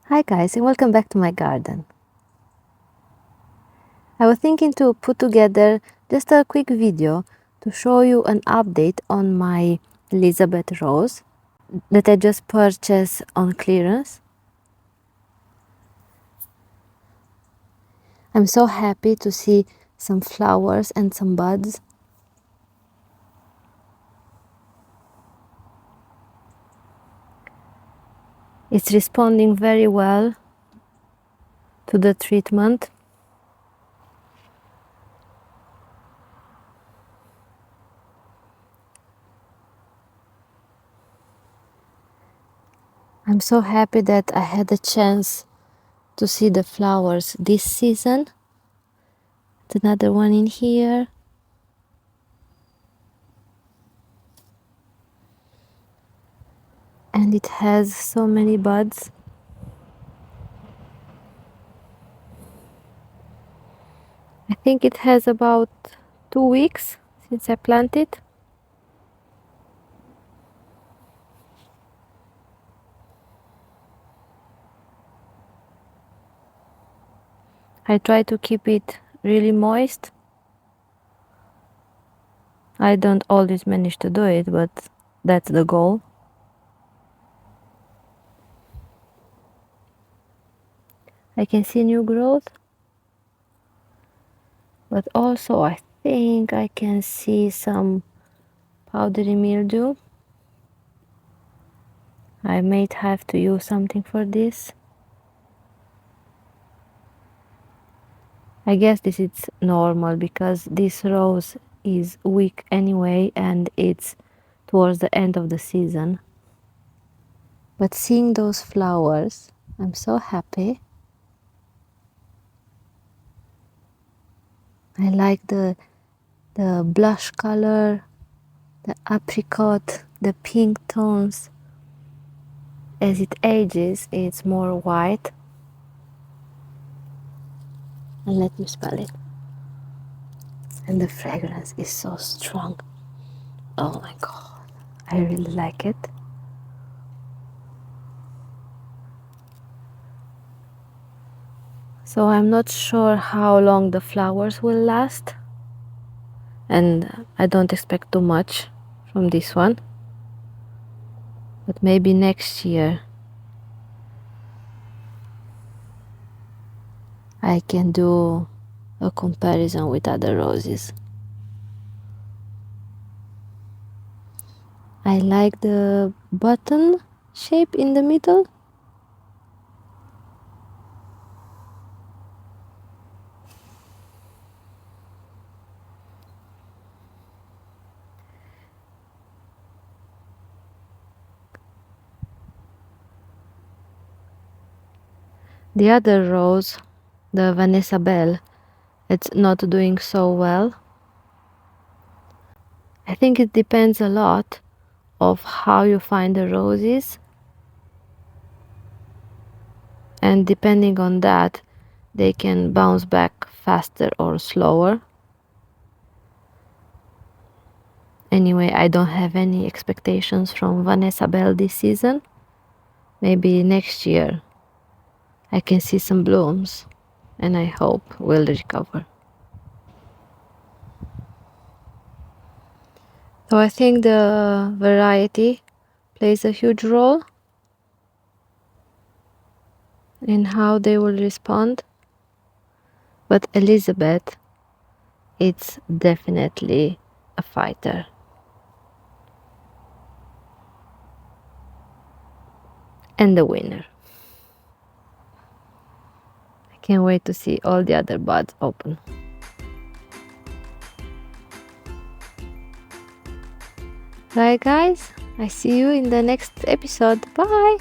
Hi guys, and welcome back to my garden. I was thinking to put together just a quick video to show you an update on my Elizabeth rose that I just purchased on clearance. I'm so happy to see some flowers and some buds. It's responding very well to the treatment. I'm so happy that I had a chance to see the flowers this season. There's another one in here. And it has so many buds. I think it has about 2 weeks since I planted. I try to keep it really moist. I don't always manage to do it, but that's the goal. I can see new growth, but also I think I can see some powdery mildew. I might have to use something for this. I guess this is normal because this rose is weak anyway and it's towards the end of the season. But seeing those flowers, I'm so happy. I like the blush color, the apricot, the pink tones. As it ages, it's more white. And let me smell it. And the fragrance is so strong. Oh my god, I really like it. So I'm not sure how long the flowers will last. And I don't expect too much from this one. But maybe next year I can do a comparison with other roses. I like the button shape in the middle. The other rose, the Vanessa Bell, it's not doing so well. I think it depends a lot of how you find the roses, and depending on that they can bounce back faster or slower. Anyway, I don't have any expectations from Vanessa Bell this season. Maybe next year I can see some blooms and I hope we'll recover. So I think the variety plays a huge role in how they will respond. But Elizabeth, it's definitely a fighter. And the winner. I can't wait to see all the other buds open. Right guys, I see you in the next episode. Bye!